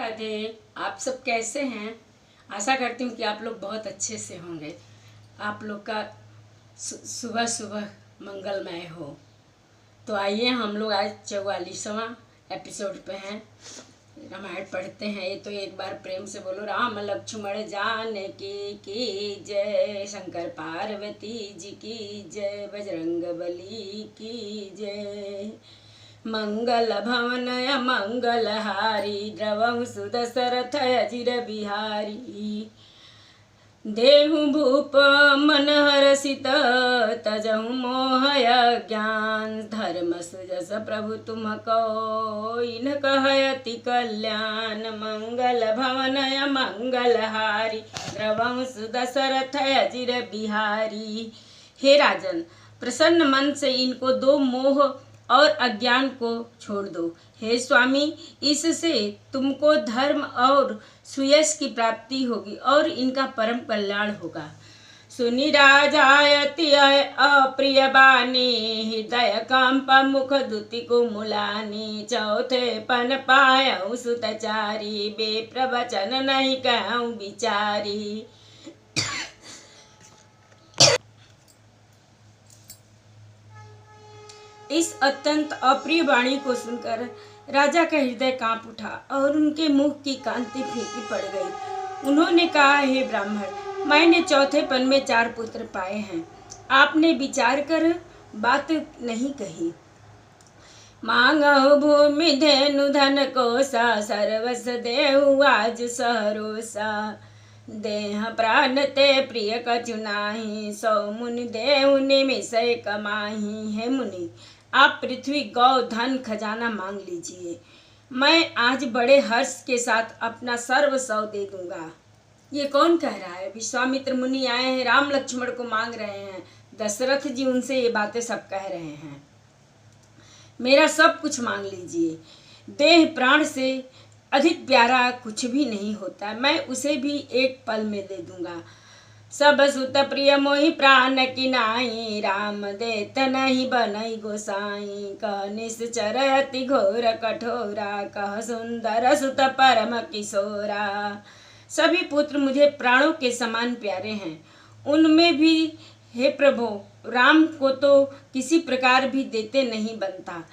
राधे। आप सब कैसे हैं? आशा करती हूँ कि आप लोग बहुत अच्छे से होंगे। आप लोग का सुबह सुबह मंगलमय हो। तो आइए हम लोग आज 44वां एपिसोड पे हैं। रामायण पढ़ते हैं। ये तो एक बार प्रेम से बोलो, राम लक्ष्मण जानकी की जय, शंकर पार्वती जी की जय, बजरंग बली की जय। मंगल भवन मंगल हारी, द्रवहु सुदशरथ अजिर बिहारी। देहु भूप मन हरसित, तजहु मोह ज्ञान, धर्म सुजस प्रभु तुम कोई न कहयति कल्याण। मंगल भवन मंगल हारी, द्रवहु सुदशरथ अजिर बिहारी। हे राजन, प्रसन्न मन से इनको दो मोह और अज्ञान को छोड़ दो। हे स्वामी, इससे तुमको धर्म और सुयश की प्राप्ति होगी और इनका परम कल्याण होगा। सुनि राजायति अप्रिय बानी, हृदय कंप मुख दुति कुमुलानी। चौथे पन पायऊ सुतचारी, बेप्रवचन नहीं कहूँ बिचारी। इस अत्यंत अप्रिय वाणी को सुनकर राजा का हृदय कांप उठा और उनके मुख की कांति फीकी पड़ गई। उन्होंने कहा, हे ब्राह्मण, मैंने चौथे पन में 4 पुत्र पाए हैं। आपने विचार कर बात नहीं कही। मांगहु भूमि धेनु धन कोसा, सर्वस देहु आज सहरोसा। देह प्राण ते प्रिय कछु नाही, सौ मुनि देहु निमिषय कमाही। हे मुनि, आप पृथ्वी गौ धन खजाना मांग लीजिए, मैं आज बड़े हर्ष के साथ अपना सर्व सौ दे दूंगा। ये कौन कह रहा है? विश्वामित्र मुनि आए हैं, राम लक्ष्मण को मांग रहे हैं। दशरथ जी उनसे ये बातें सब कह रहे हैं। मेरा सब कुछ मांग लीजिए। देह प्राण से अधिक प्यारा कुछ भी नहीं होता, मैं उसे भी एक पल में दे दूंगा। सब सुत प्रिय मोहि प्राण की नाई, राम देत नहीं बनई गोसाई। कह निश्चर अति घोर कठोरा, कह सुंदर सुत परम किशोरा। सभी पुत्र मुझे प्राणों के समान प्यारे हैं, उनमें भी हे प्रभु, राम को तो किसी प्रकार भी देते नहीं बनता।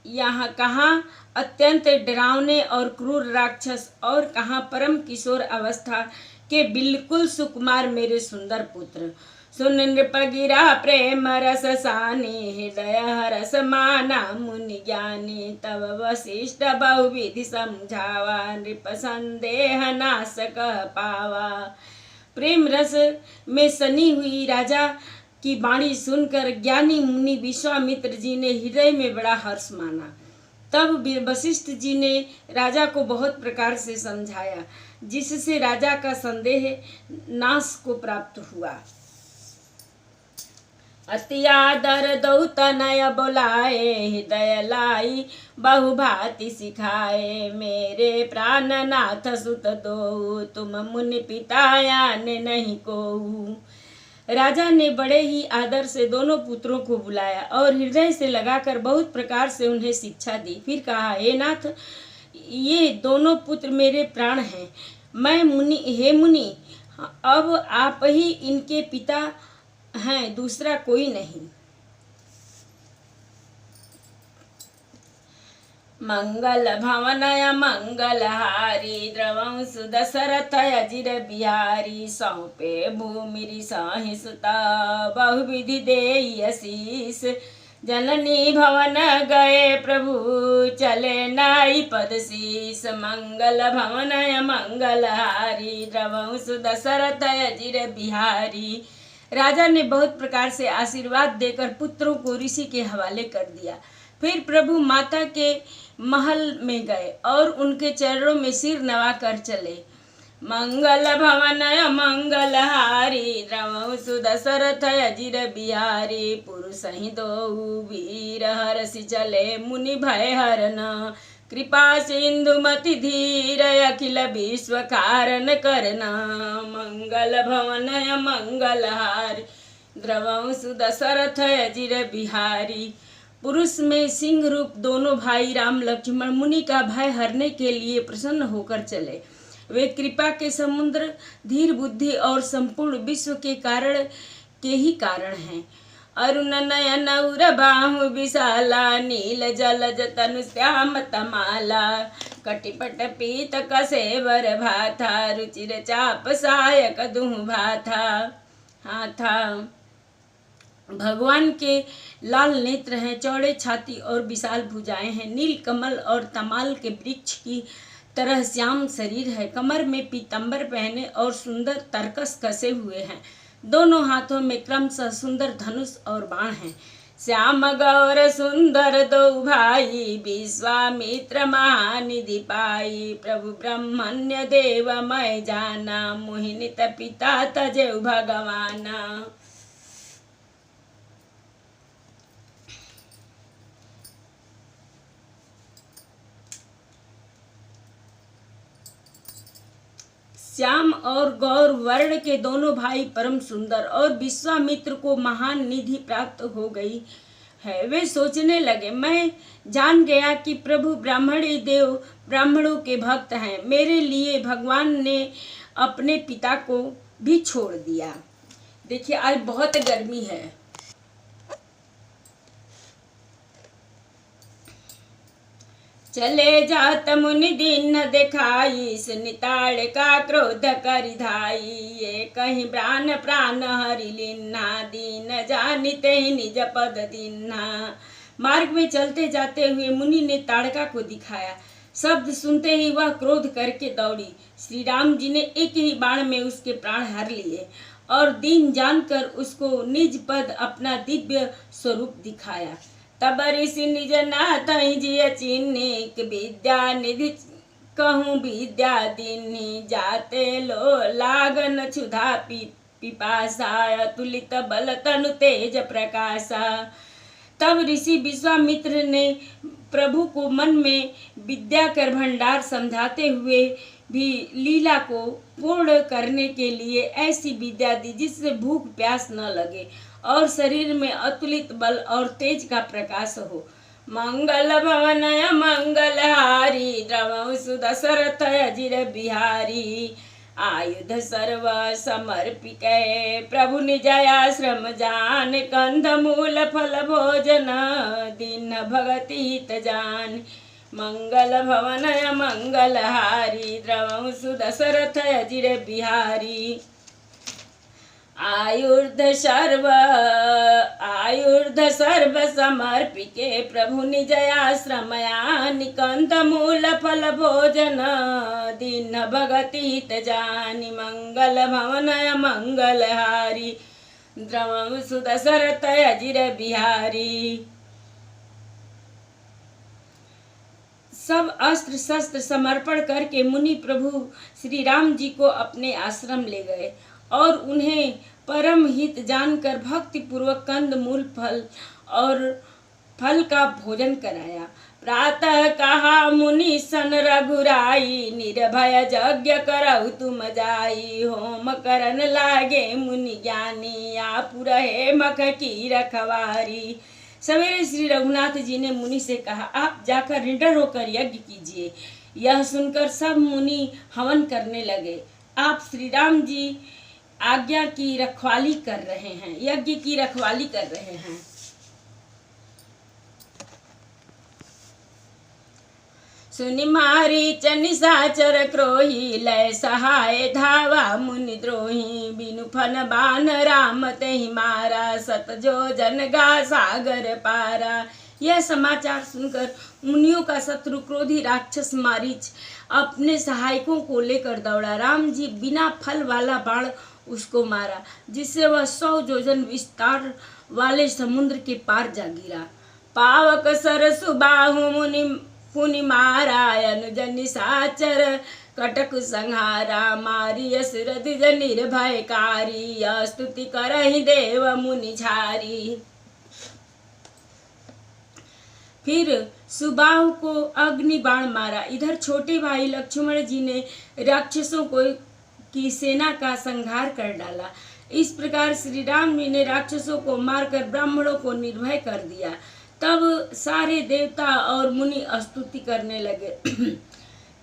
यहाँ कहाँ अत्यंत डरावने और क्रूर राक्षस और कहाँ परम किशोर अवस्था के बिल्कुल सुकुमार मेरे सुंदर पुत्र। सुन नृप गिरा प्रेम रस सानी, हृदय हरस माना मुनि ज्ञानी। तब वशिष्ठ बहुविधि समझावा, नृप संदेह नाश कह पावा। प्रेम रस में सनी हुई राजा की वाणी सुनकर ज्ञानी मुनि विश्वामित्र जी ने हृदय में बड़ा हर्ष माना। तब वशिष्ठ जी ने राजा को बहुत प्रकार से समझाया, जिससे राजा का संदेह नाश को प्राप्त हुआ। अति आदर दौ तनय बोलाए, हृदय लाई बहुभांति सिखाए। मेरे प्राणनाथ सुत दो, तुम मुनि पितायान नहीं कोऊ। राजा ने बड़े ही आदर से दोनों पुत्रों को बुलाया और हृदय से लगाकर बहुत प्रकार से उन्हें शिक्षा दी। फिर कहा, हे नाथ, ये दोनों पुत्र मेरे प्राण हैं। मैं मुनि, हे मुनि, अब आप ही इनके पिता हैं, दूसरा कोई नहीं। मंगल भवन मंगल हारी, द्रवहु सुदशरथ अजिर बिहारी। सौंपे भूमि सहिष्णुता, बहुविधि देई आशीष। जननी भवन गए प्रभु, चले नाई पद शीस। मंगल भवन मंगल हारी, द्रवहु सुदशरथ अजिर बिहारी। राजा ने बहुत प्रकार से आशीर्वाद देकर पुत्रों को ऋषि के हवाले कर दिया। फिर प्रभु माता के महल में गए और उनके चरणों में सिर नवा कर चले। मंगल भवन मंगल हारी, द्रवहु सुदशरथ अजिर बिहारी। पुरुष ही दो वीर, हरषि चले मुनि भय हरन। कृपा सिंधु मति धीर, अखिल विश्व कारण करना। मंगल भवन मंगल हारी, द्रवहु सुदशरथ अजिर बिहारी। पुरुष में सिंह रूप दोनों भाई राम लक्ष्मण मुनि का भय हरने के लिए प्रसन्न होकर चले। वे कृपा के समुद्र, धीर बुद्धि और संपूर्ण विश्व के ही कारण हैं। अरुण नयन उर बाहु विशाला, नील जलज तनु श्याम तमाला, कटिपट पीत कसेवर भाथा, रुचिर चाप सायक दुहु भाथा। हाथा भगवान के लाल नेत्र हैं, चौड़े छाती और विशाल भुजाएं हैं। नील कमल और तमाल के वृक्ष की तरह श्याम शरीर है। कमर में पीतंबर पहने और सुंदर तरकस कसे हुए हैं। दोनों हाथों में क्रमशः सुंदर धनुष और बाण हैं। श्याम गौर सुंदर दो भाई, विश्वामित्र महानिधि पाई, प्रभु ब्रह्मण्य देव मैं जाना, मोहिनित पिता तजेउ भगवाना। श्याम और गौर वर्ण के दोनों भाई परम सुंदर, और विश्वामित्र को महान निधि प्राप्त हो गई है। वे सोचने लगे, मैं जान गया कि प्रभु ब्राह्मणी देव ब्राह्मणों के भक्त हैं। मेरे लिए भगवान ने अपने पिता को भी छोड़ दिया। देखिए आज बहुत गर्मी है। चले जात मुनि दीन दिखाई, सुनिताड़ का क्रोध करिधाई, ये कहीं प्राण प्राण हरि लीन्हा, दीन जानिते ही निज पद दीन्हा। मार्ग में चलते जाते हुए मुनि ने ताड़का को दिखाया। शब्द सुनते ही वह क्रोध करके दौड़ी। श्री राम जी ने एक ही बाण में उसके प्राण हर लिए और दीन जानकर उसको निज पद अपना दिव्य स्वरूप दिखाया। तब ऋषि निज नाथ जिय चिन्ह, विद्या निधि कहूँ विद्या दीन्ही, जाते लो लागन क्षुधा पिपासा, अतुलित बल तनु तेज प्रकाशा। तब ऋषि विश्वामित्र ने प्रभु को मन में विद्या कर भंडार समझाते हुए भी लीला को पूर्ण करने के लिए ऐसी विद्या दी जिससे भूख प्यास न लगे और शरीर में अतुलित बल और तेज का प्रकाश हो। मंगल भवनय मंगलहारी, द्रवं सुदशरथ अजिर बिहारी, आयुध सर्व समर्पिकै, प्रभु निज आश्रम जान, कंद मूल फल भोजन, दीन भगति हित जान। मंगल भवनय मंगलहारी, द्रवं सुदशरथ अजिर बिहारी, आयुर्ध सर्व समर्पिके, प्रभु निज आश्रमयान, कंद मूल फल भोजन, दीन भगति हित जानि। मंगल भवनय मंगलहारी, द्रवं सुदशरथ अजिर बिहारी। सब अस्त्र शस्त्र समर्पण करके मुनि प्रभु श्री राम जी को अपने आश्रम ले गए और उन्हें परम हित जानकर भक्ति पूर्वक कंद मूल फल और फल का भोजन कराया। प्रातः कहा मुनि सन रघुराई, निर्भय यज्ञ करहु तुम जाई, होम करन लागे मुनि ज्ञानी, आप रहे मख की रखवारी। सवेरे श्री रघुनाथ जी ने मुनि से कहा, आप जाकर निडर होकर यज्ञ कीजिए। यह सुनकर सब मुनि हवन करने लगे। आप श्री राम जी आज्ञा की रखवाली कर रहे हैं, यज्ञ की रखवाली कर रहे हैं। सुनि मारीच निशाचर क्रोही, लय सहाय धावा मुनि द्रोही, बिनु फन बान राम तेहि मारा, सत जो जन गा सागर पारा। यह समाचार सुनकर मुनियों का शत्रु क्रोधी राक्षस मारीच अपने सहायकों को लेकर दौड़ा। राम जी बिना फल वाला बाण उसको मारा, जिससे वह 100 योजन विस्तार वाले समुद्र के पार जा गिरा। पावक सरसु बाहु मुनि पुनि मारा, अनुज निशाचर कटक संहारा, मारी असुरधि निर्भयकारी, स्तुति करहि देव मुनि झारी। फिर सुबाहु को अग्नि बाण मारा। इधर छोटे भाई लक्ष्मण जी ने राक्षसों की सेना का संहार कर डाला। इस प्रकार श्री राम जी ने राक्षसों को मारकर ब्राह्मणों को निर्भय कर दिया। तब सारे देवता और मुनि स्तुति करने लगे।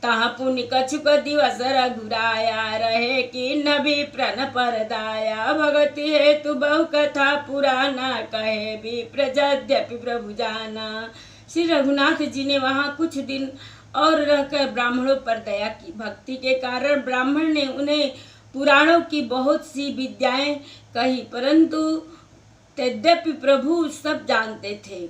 तहाँ पुण्य कछुक दिवस रघुराया, रहे कि नबी प्रण परदाया। भगति हेतु बहु कथा पुराना, कहे विप्र यद्यपि प्रभु जाना। श्री रघुनाथ जी ने वहाँ कुछ दिन और रहकर ब्राह्मणों पर दया की। भक्ति के कारण ब्राह्मण ने उन्हें पुराणों की बहुत सी विद्याएं कही, परंतु यद्यपि प्रभु सब जानते थे।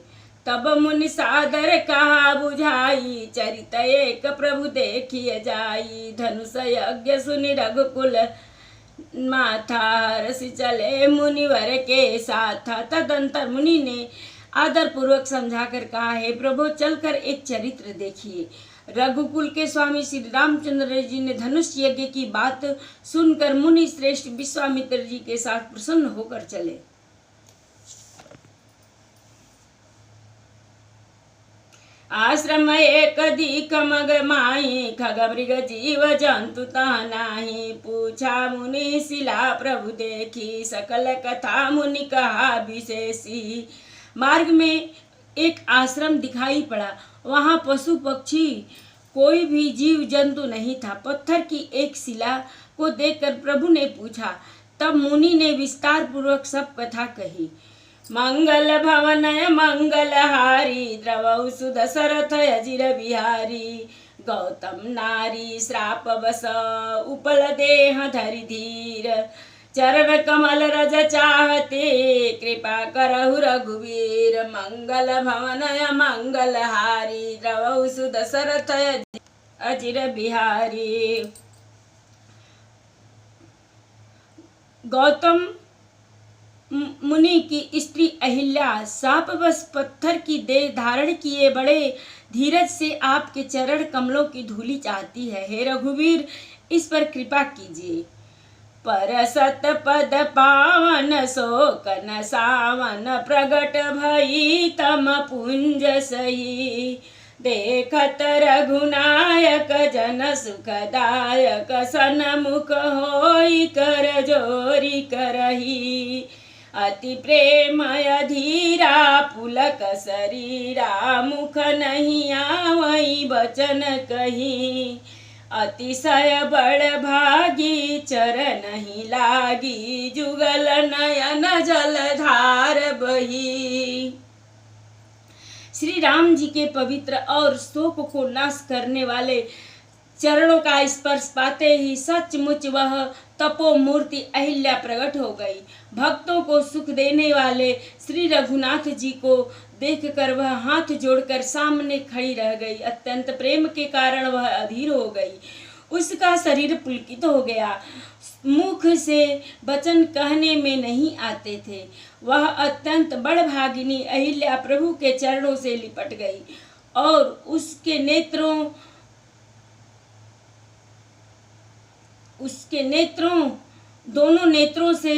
तब मुनि सादर कहा बुझाई, चरित एक प्रभु देखिए जाई। धनुष यज्ञ सुनि रघुकुल माथा, हर्षि चले मुनिवर के साथ। तदंतर मुनि ने आदर पूर्वक समझाकर कहा, हे प्रभु चलकर एक चरित्र देखिए। रघुकुल के स्वामी श्री रामचंद्र जी ने धनुष यज्ञ की बात सुनकर मुनि श्रेष्ठ विश्वामित्र जी के साथ प्रसन्न होकर चले। आश्रम एक दीख मग माही, खग मृग जीव जंतु नाही। पूछा मुनि शिला प्रभु देखी, सकल कथा मुनि कहा विशेषी। मार्ग में एक आश्रम दिखाई पड़ा, वहाँ पशु पक्षी कोई भी जीव जंतु नहीं था। पत्थर की एक शिला को देखकर प्रभु ने पूछा। तब मुनि ने विस्तार पूर्वक सब कथा कही। मंगल भवनय मंगलहारी, द्रवौ सुदशरथ अजिर बिहारी। गौतम नारी श्राप बस, उपल देह धरि धीर। चरण कमल रज चाहते, कृपा करहु रघुवीर। मंगल भवनय मंगलहारी, द्रवौ सुदशरथ अजिर बिहारी। गौतम मुनि की स्त्री अहिल्या शापवश पत्थर की देह धारण किए बड़े धीरज से आपके चरण कमलों की धूलि चाहती है। हे रघुवीर इस पर कृपा कीजिए। पर सत पद पावन शोक न सावन, प्रगट भई तम पुंज सही। देखत रघुनायक जन सुखदायक, सन्मुख होई कर जोरी करही। अति प्रेम अधीरा पुलक शरीरा, मुख नहीं आवई बचन कही। अतिशय बड़ भागी चर नहीं लागी, जुगल नयन जलधार बही। श्री राम जी के पवित्र और शोक को नाश करने वाले चरणों का स्पर्श पाते ही सचमुच वह तपोमूर्ति अहिल्या प्रकट हो गई। भक्तों को सुख देने वाले श्री रघुनाथ जी को देखकर वह हाथ जोड़कर सामने खड़ी रह गई। अत्यंत प्रेम के कारण वह अधीर हो गई। उसका शरीर पुलकित हो गया। मुख से वचन कहने में नहीं आते थे। वह अत्यंत बड़भागिनी अहिल्या प्रभु के चरणों से लिपट गई और उसके नेत्रों दोनों नेत्रों से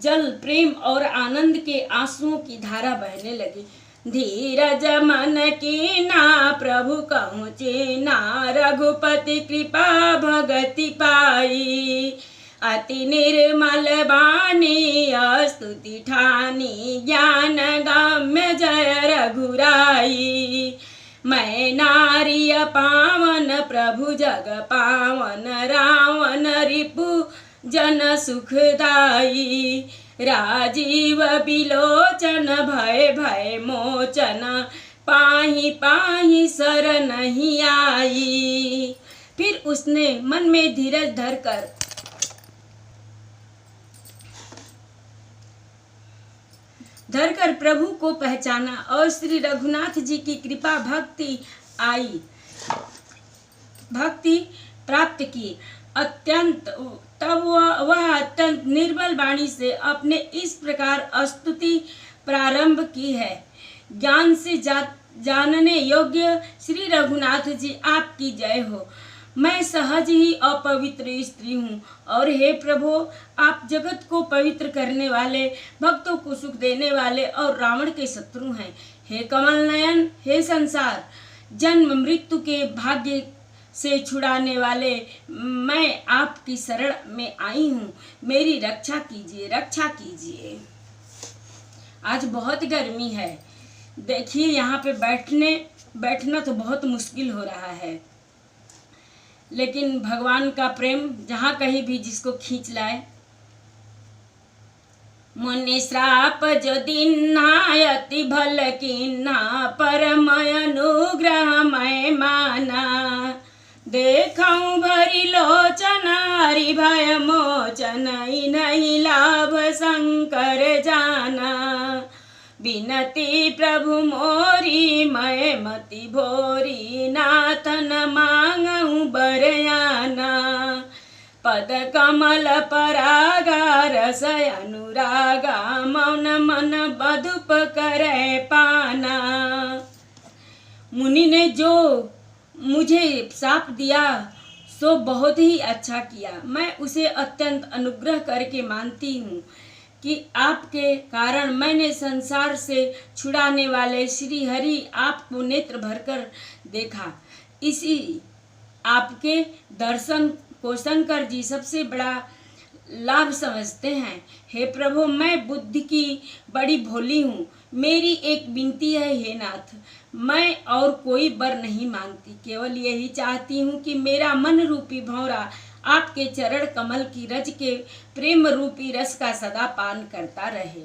जल प्रेम और आनंद के आंसुओं की धारा बहने लगी। धीरज मन की ना प्रभु कहूँ चीना, रघुपति कृपा भगति पाई। अति निर्मल बानी स्तुति ठानी, ज्ञान गम्य जय रघुराई। मैं नारी पावन प्रभु जग पावन, रावण रिपु जन सुखदाई। राजीव बिलोचन भय भय मोचन, पाहि पाहि शर नहीं आई। फिर उसने मन में धीरज धरकर प्रभु को पहचाना और श्री रघुनाथ जी की कृपा भक्ति प्राप्त की। तब वह अत्यंत निर्बल वाणी से अपने इस प्रकार स्तुति प्रारंभ की है। ज्ञान से जानने योग्य श्री रघुनाथ जी आपकी जय हो। मैं सहज ही अपवित्र स्त्री हूँ और हे प्रभु आप जगत को पवित्र करने वाले, भक्तों को सुख देने वाले और रावण के शत्रु हैं। हे कमल नयन, हे संसार जन्म मृत्यु के भाग्य से छुड़ाने वाले, मैं आपकी शरण में आई हूँ। मेरी रक्षा कीजिए, रक्षा कीजिए। आज बहुत गर्मी है, देखिए यहाँ पे बैठना तो बहुत मुश्किल हो रहा है, लेकिन भगवान का प्रेम जहाँ कहीं भी जिसको खींच लाए। मुनि श्राप जो दीन्हा अति भल कीन्हा, परम अनुग्रह मैं माना। देखऊं भरी लोचन हरि भय मोचन, नहीं लाभ शंकर जाना। बिनती प्रभु मोरी मैं मति भोरी, नाथन मांगऊं बरयाना। पद कमल परागा रस अनुरागा, मौन मन बधुप करे पाना। मुनि ने जो मुझे शाप दिया सो बहुत ही अच्छा किया। मैं उसे अत्यंत अनुग्रह करके मानती हूँ कि आपके कारण मैंने संसार से छुड़ाने वाले श्री हरि आपको नेत्र भरकर देखा। इसी आपके दर्शन को शंकर जी सबसे बड़ा लाभ समझते हैं। हे प्रभु, मैं बुद्धि की बड़ी भोली हूँ। मेरी एक विनती है हे नाथ, मैं और कोई वर नहीं मांगती, केवल यही चाहती हूँ कि मेरा मन रूपी भंवरा आपके चरण कमल की रज के प्रेम रूपी रस का सदा पान करता रहे।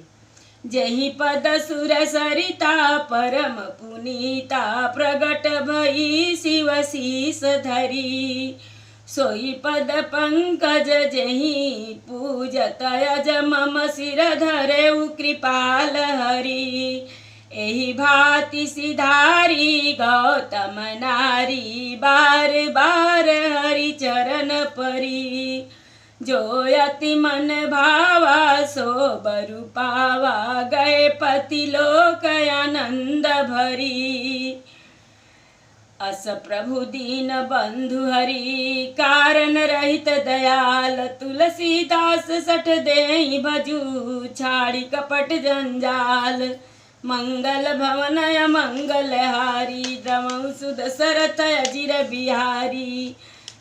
जही पद सुर सरिता परम पुनीता, प्रगट भई शिव शीस धरी। सोई पद पंकज जही पूजत अज मम सिर धरेउ कृपाल हरि। एही भांति सिधारी गौतम नारी, बार बार हरि चरण परी। जो यति मन भावा सो बरु पावा, गए पति लोक आनंद भरी। अस प्रभु दीन बंधु हरि, कारण रहित दयाल। तुलसीदास सठ देहि भजू, छाड़ी कपट जंजाल। मंगल भवन मंगल हारी, द्रवहु सुध सरथ अजिर बिहारी।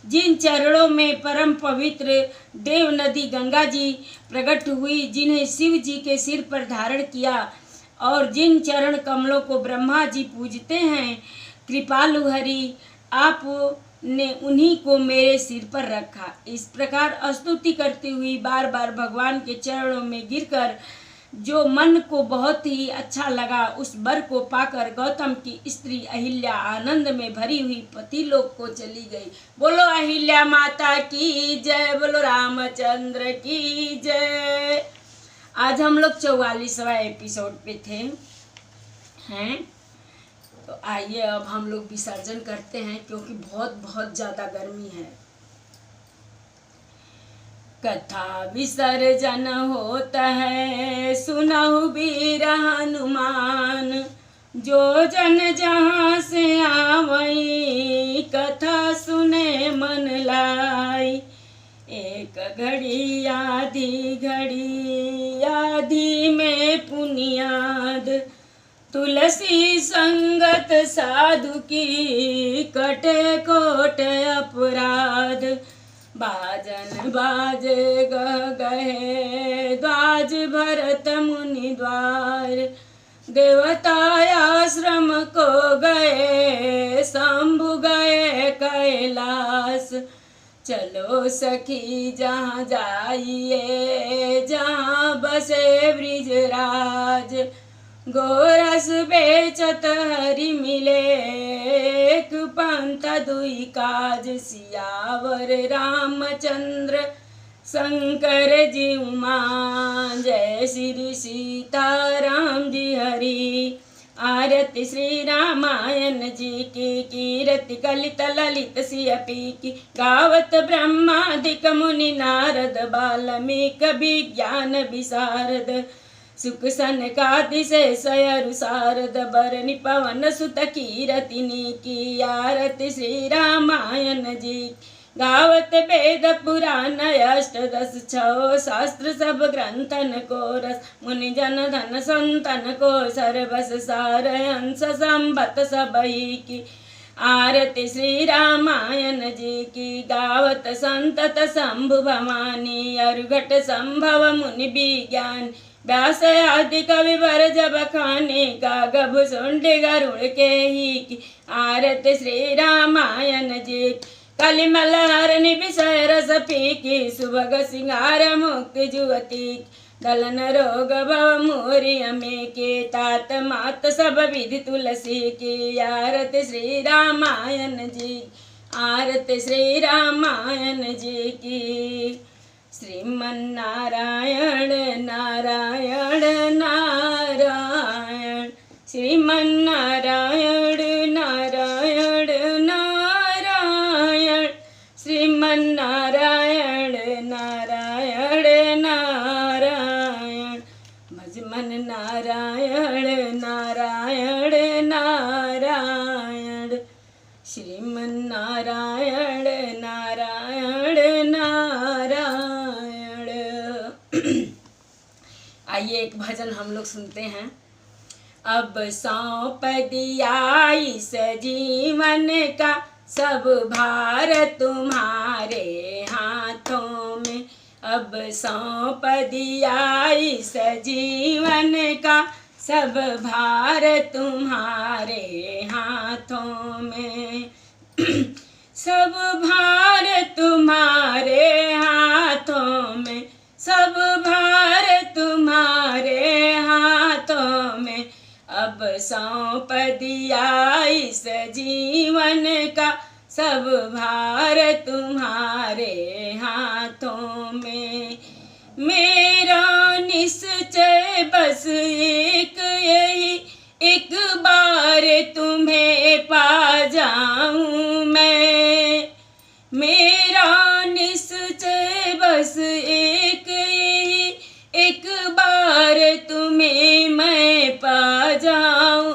जिन चरणों में परम पवित्र देव नदी गंगा जी प्रकट हुई, जिन्हें शिव जी के सिर पर धारण किया, और जिन चरण कमलों को ब्रह्मा जी पूजते हैं, कृपालु हरि आप ने उन्हीं को मेरे सिर पर रखा। इस प्रकार स्तुति करती हुई बार बार भगवान के चरणों में गिरकर जो मन को बहुत ही अच्छा लगा, उस वर को पाकर गौतम की स्त्री अहिल्या आनंद में भरी हुई पति लोक को चली गई। बोलो अहिल्या माता की जय, बोलो रामचंद्र की जय। आज हम लोग 44वां एपिसोड पे थे हैं, तो आइए अब हम लोग विसर्जन करते हैं, क्योंकि बहुत बहुत ज़्यादा गर्मी है। कथा विसर्जन होता है, सुनहु वीर हनुमान। जो जन जहाँ से आवई, कथा सुने मन लाई। एक घड़ी आधी में पुनियाद, तुलसी संगत साधु की, कटे कोट अपराध। बाजन बाजे गह गहे, द्वाज भरत मुनि द्वार। देवता आश्रम को गए, शंभु गए कैलाश। चलो सखी जहाँ जाइए, जहाँ बसे ब्रिजराज। गोरस बेचत हरि मिले, एक पंथ दुई काज। सियावर रामचंद्र शंकर जी उमा, जय श्री सीताराम जी हरि। आरती श्री रामायण जी की, कीरति कलित ललित सियपी की। गावत ब्रह्मादिक मुनि नारद, बाल्मीक विज्ञान विशारद। सुख सनकादिशेषयरु शारद, बरनि पवन सुत कीरतिनी की। आरती श्री रामायण जी, गावत वेद पुराण अष्टदश। छो शास्त्र सब ग्रंथन को रस, मुनि जन धन संतन को सर्वस। सार अंश संबत सबही की। आरती श्री रामायण जी की, गावत संतत शंभु भवानी। अरुघट संभव मुनि विज्ञान, व्यास आदि कवि वर जब खाने का गभ सुंड गरुड़ के ही की आरत श्री रामायण जी। कलिमल हर विषय रस पीकी सुभग सिंगार मुक्ति जुवती दलन रोग भव मोरी अमे के तात मात सब विधि तुलसी की आरत श्री रामायण जी। आरत श्री रामायण जी की। श्रीमन्नारायण नारायण नारायण श्रीमन्नारायण नारायण नारायण श्रीमन्नारायण नारायण नारायण भजमन नारायण नारायण नारायण श्रीमन्नारायण नारायण नारायण। आइए एक भजन हम लोग सुनते हैं। अब सौंप दिया इस जीवन का सब भार तुम्हारे हाथों में। अब सौंप दिया इस जीवन का सब भार तुम्हारे हाथों में। सब भार तुम्हारे हाथों में। सब भार तुम्हारे हाथों में। अब सौंप दिया इस जीवन का सब भार तुम्हारे हाथों में। मेरा निश्चय बस एक यही एक बार तुम्हें पा जाऊं मैं। मेरा निश्चय बस एक यही एक बार तुम्हें मैं पा जाऊं।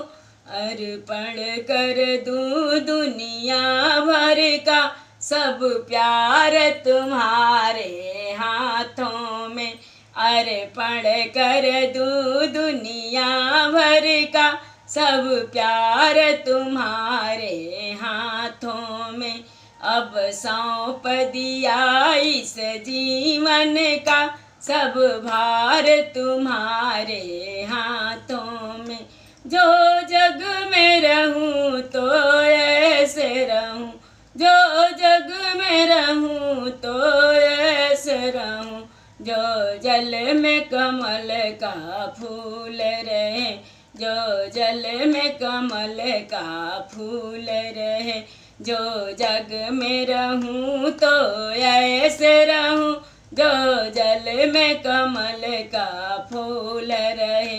अर्पण कर दूं दुनिया भर का सब प्यार तुम्हारे हाथों में। अर्पण कर दूं दुनिया भर का सब प्यार तुम्हारे हाथों में। अब सौंप दिया इस जीवन का सब भार तुम्हारे हाथों में। जो जग में रहूं तो ऐसे रहूं। जो जग में रहूं तो ऐसे रहूं। जो जल में कमल का फूल रहे। जो जल में कमल का फूल रहे। जो जग में रहूं तो ऐसे रहूं। जो जल में कमल का फूल रहे।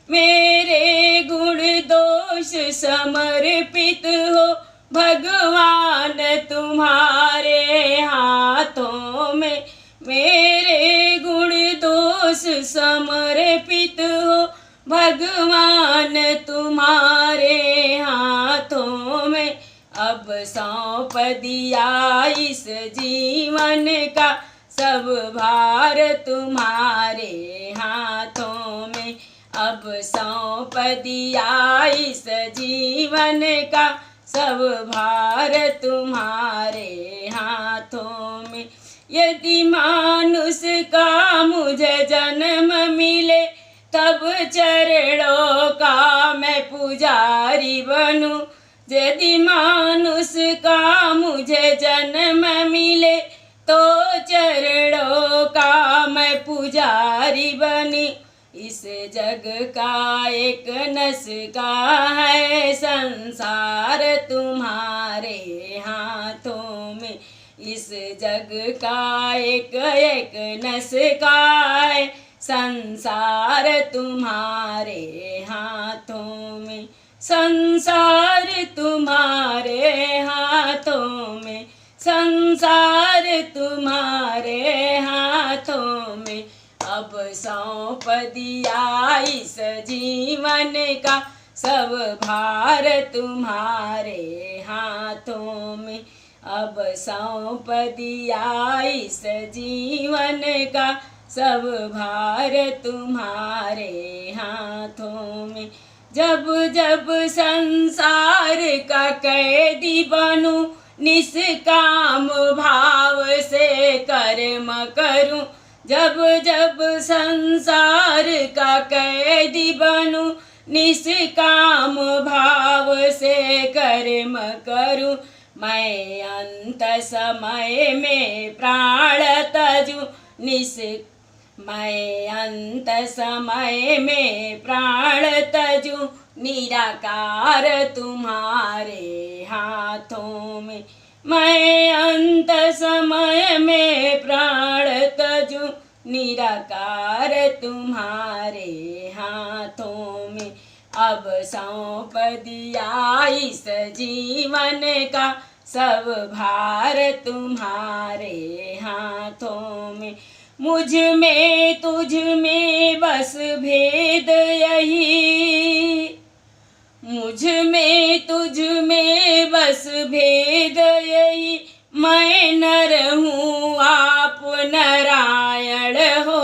मेरे गुण दोष समर्पित हो भगवान तुम्हारे हाथों में। मेरे गुण दोष समर्पित हो भगवान तुम्हारे हाथों में। अब सौंप दिया इस जीवन का सब भार तुम्हारे हाथों में। अब सौंप दिया इस जीवन का सब भार तुम्हारे हाथों में। यदि मानुष का मुझे जन्म मिले तब चरणों का मैं पुजारी बनूं। यदि मानुष का मुझे जन्म मिले तो चरणों का मैं पुजारी बनी। इस जग का एक नस का है संसार तुम्हारे हाथों में। इस जग का एक नस का है संसार तुम्हारे हाथों में। संसार तुम्हारे हाथों में। संसार तुम्हारे हाथों में। अब सौंप दिया इस जीवन का सब भार तुम्हारे हाथों में। अब सौंप दिया इस जीवन का सब भार तुम्हारे हाथों में। जब जब संसार का कैदी बनूं निष्काम भाव से कर्म करूं। जब जब संसार का कैदी बनूं, निष्काम भाव से कर्म करूं, मैं अंत समय में प्राण तजूं, मैं अंत समय में प्राण तजूं, निराकार तुम्हारे हाथों में। मैं अंत समय में प्राण तजूं, निराकार तुम्हारे हाथों में। अब सौंप दिया इस जीवन का सब भार तुम्हारे हाथों में। मुझ में तुझ में बस भेद यही, मुझ में तुझ में बस भेद यही, मैं नर हूँ आप नारायण हो।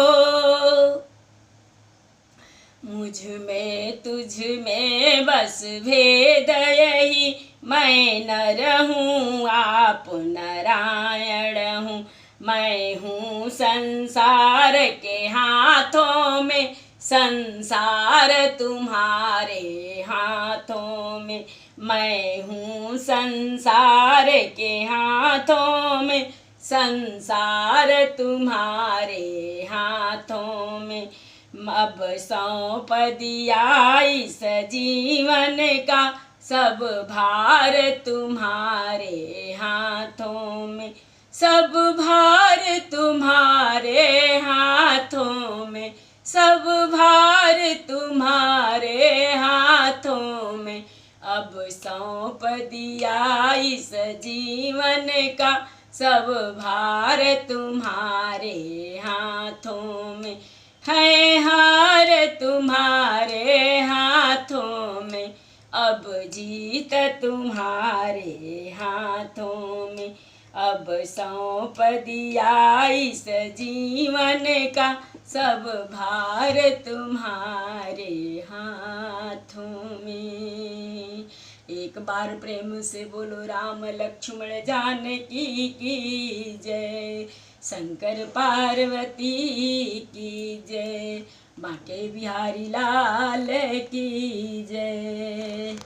मुझ में तुझ में बस भेद यही, मैं नर हूँ आप नारायण हूँ। मैं हूँ संसार के हाथों में, संसार तुम्हारे हाथों में। मैं हूँ संसार के हाथों में, संसार तुम्हारे हाथों में। अब सौंप दिया इस जीवन का सब भार तुम्हारे हाथों में, सब भार तुम्हारे हाथों में, सब भार तुम्हारे हाथों में। अब सौंप दिया इस जीवन का सब भार तुम्हारे हाथों में। है हार तुम्हारे हाथों में, अब जीत तुम्हारे हाथों में। अब सौंप दिया इस जीवन का सब भार तुम्हारे हाथों में। एक बार प्रेम से बोलो राम लक्ष्मण जानकी की जय, शंकर पार्वती की जय, बांके बिहारी लाल की जय।